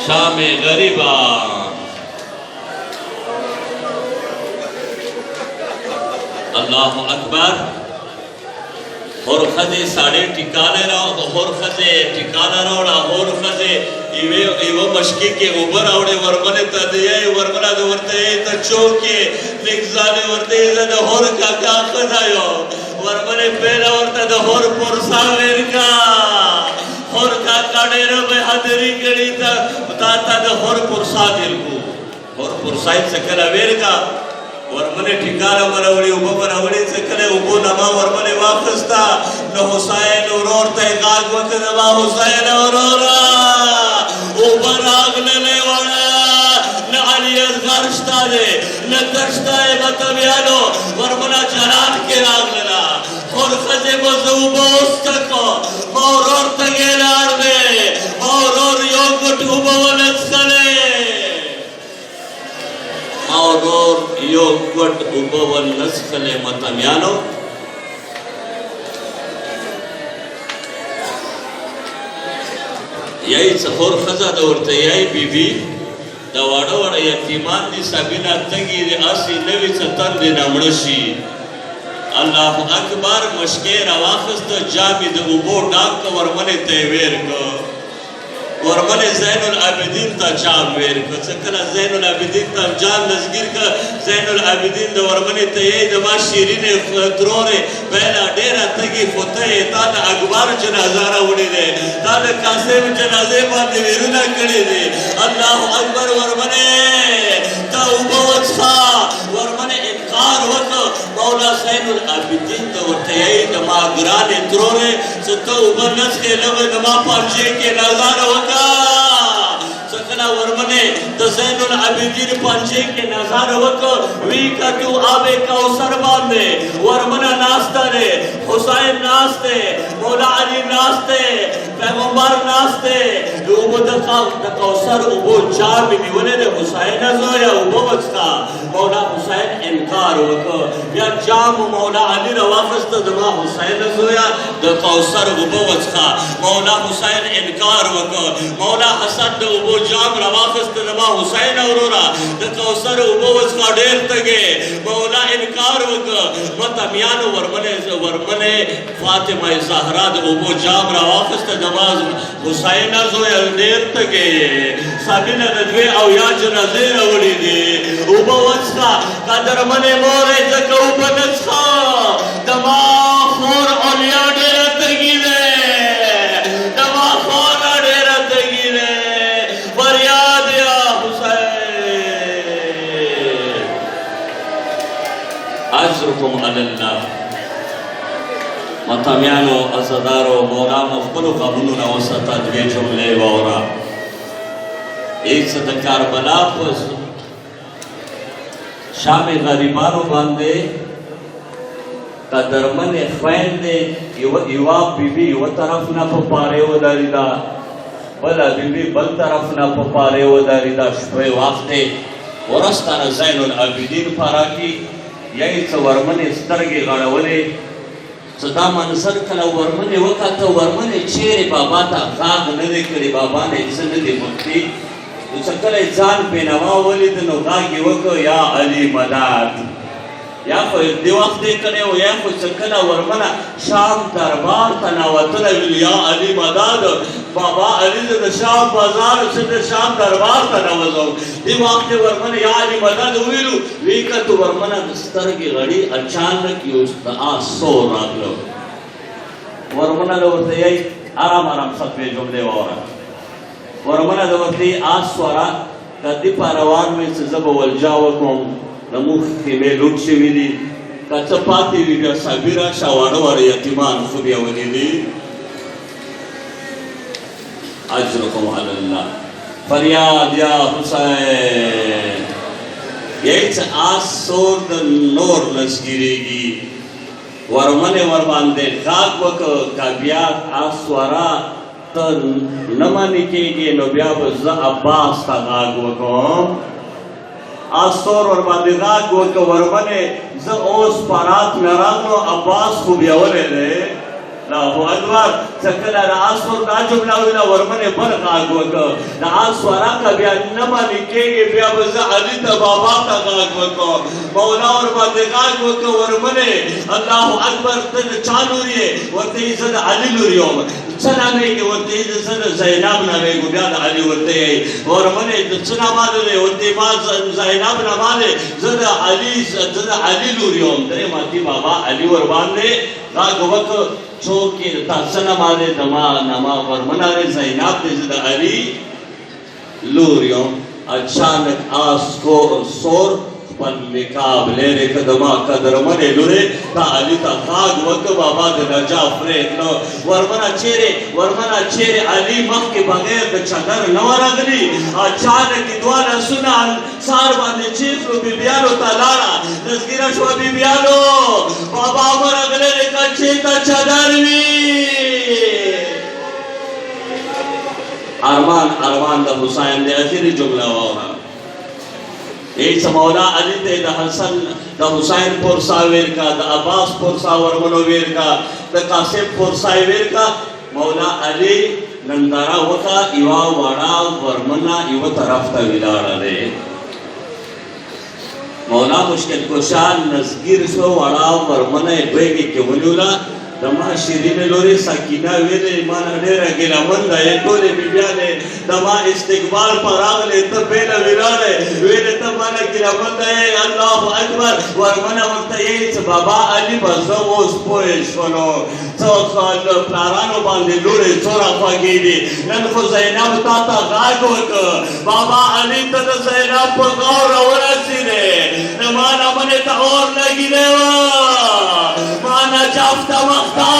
शाम गरीबा अल्लाह अकबर और खजे साढ़े ठिकाने रहो और खजे ठिकाना रहोड़ा और खजे इवे मशकी के ऊपर आवड़े वर्मने तदे वर्मना दो वर्ते त चौके लिखजाने वर्ते द होर का खजायो वर्मने पहला वर्ते द होर पुरसावेर का होर का काड़े रे हदरी कड़ी ता बताता द होर पुरसा दिल को होर पुरसाई सकला वेर का वर्मने ठिकाना मरवड़ी उबो मरवड़ी सकले उबो नमा वर्मने वापसता न हुसैन और ते गाग वत नमा हुसैन और ऊपर आगने ले वाला न अली असगरस्ता दे न दर्शता है बतबियानो वर्मना जलाल के आगना और खजे मजूबोस तको और तगेलार दे और योग टूबो वलसले और योग उपवन नस्खले मतम्यानो यही सहोर खजा दौरते यही बीबी दवाड़ो वड़ा यतीमान दी सबिना तंगी दे आसी नवी सतन दे नमड़शी अल्लाह अकबर मशके रवाखस्त जामिद उबो डाक वर्मने तेवेर को वर्मने ज़ैनुल आबिदीन ता जाम वेर को सकला ज़ैनुल आबिदीन ता जाम नज़गीर का ज़ैनुल आबिदीन द वर्मने तये दमा शीरीने त्रोरे पहला डेरा तगी फुते तान अकबर जनाज़ारा उड़ी दे तान कासिम जनाज़े बांधे विरुना कड़ी दे अल्लाह अकबर वर्मने ता उबवत्सा वर्मने इनकार वक मौला ज़ैनुल आबिदीन द वतये दमा ग्राने त्रोरे सत्ता उबनस के लवे दमा पांचे के नज़ारा वक सकला वर्मने तो ज़ैनुल आबिदीन पांचे के नज़ारा वक वी का तू आबे कौसर बांधे वर्मना नाश्ता रे हुसैन नाश्ते मौला अली नाश्ते पैगंबर नाश्ते उबो द कौसर उबो जाम निवले रे हुसैन जोया उबो वक्ता मौला हुसैन इनकार वक या जाम मौला अली रवाफस्त दमा हुसैन जोया द कौसर उबो वक्ता मौला हुसैन इनकार वक मौला हसन द उबो जाम रवाफस्त दमा हुसैन औरोरा द कौसर उबो वक्ता डेर तगे मौला इनकार वक मतमियानो वर्मने फातिमा ज़हरा द उबो जाम रवाफस्त दमा हुसैन जोया डेर तगे साबिना नदवे औ या जनाजे रवड़ी दे उबो वक्ता कदर मने मोरे जक उपनसा दमा खोर औलिया डेर तगी दे दमा खोर डेर तगी दे फरियाद या हुसैन अजरुकुम अल्लाह मतमियानो असदारो मौला मफकुल कानून वसता द्वे जुमले वौरा एक सदकार बला पस शाम गरीबानो बांधे कदरमन खैन दे युवा बीबी युवा तरफ ना पारे वो दारिदा बला बीबी बल तरफ ना पारे वो दारिदा शुए वास्ते वरस्ता ज़ैनुल आबिदीन पाराकी यही वर्मने स्तरगे गड़वले सदा मनसर कला वर्मने वक़्त वर्मने चेरे बाबा ता गाग नदे करे बाबा ने सनदे मुक्ति तो सकले जान पे नवा वलिद नो गागी वक या अली मदद या कोई दिवस दे करे हो या कोई सकला वर्मना शाम दरबार तना वतन या अली मदद बाबा अली द शाम बाजार से शाम दरबार तना वजो दी वक्त वर्मने या अली मदद हुईलु वीकत वर्मना दस्तर की घड़ी अचानक युस्ता सो रागलो वर्मना लोते यही आराम आराम सत्वे जुमले वारा वर्मना दोती आस्वरा कदी पारवान में से जब वलजावकुम नमुख के में लुटशी विदी कचपाती विगा सबीरा शावाड़वार यतीमान खुदिया वनीदी अजरुकुम अल्लाह फरियाद या हुसैन यही आसोर नोर नस्गिरेगी वर्मने वर्मांदे गाग वक काबिया आस्वरा ته نه منې کېږې نو بیا به زه عباس ته غږ وکړم استور ورباندې غږ وکړه ورمنې زه اوس په رات نه راغلو عباس خو بیولی دی الله اکبر چې کله د استور دا جمله ویله ورمنې بل غږ وکړه د اس ورکه بیا نه منې کېږي بیا به زه علي ته بابا ته غږ وکړم مولا ورباندې غږ وکړه ورمنې الله اکبر ته د چا لور یې ورته یې زه د علي لور یم څه نامېږي ورته یې زه د زینب نامېږو بیا د علي ورته یې ورمنې د څه ناماده دی ورته ما زینب ناماده زه د علي لور یم درې ماتي بابا علي ورباندې غږ وکړه څوک یې تا څه ناماده زما نما ورمنه دی زینب دی زه د علي لور یم اچانک آس کو سور خپل نقاب لرې که د ما قدرمنې لورې تا علي ته غږ وکړه بابا د نجاح پرېږده ورمنه چیرې علي مخکې بغیر د چادر نه ورغلي اچانک یې دوه لاسونه سار باندې چیغ کړو بیبیانو ته لاړه دستګیره شوه بیبیانو بابا ورغلی دی که چېرته چادر وي ارمان د حسین د اخري جمله واوره ایچ مولا علی ته د حسن د حسین پورسا ویر کا د عباس پورسا ورمنو ویر کا د قاسم پورسا ویر کا مولا علی نندارا وکا یوا وړا ورمنا یو طرف ته ولاړه ده مولا مشکل کوشان نزگیر شو وړا ورمنه بیگی کې ونیولا دما شیرین لوري سکینه ویلې مان ډېره ګلمن ده ټولې بیبیانې دما استقبال پر راغلې ته بیل ویلاله ویلې ته مان ګلمن ده الله اکبر ورمنه ورته یې چې بابا علي بزو اوس پوه شولو څو خال پلارانو باندې لوري څورا پاګېدي نن خو زینب تا ته غږ وکړه بابا علي ته د زینب په غور ورسېدې د ما نه منې ته اور لګېدی وه ما نجف ته مختار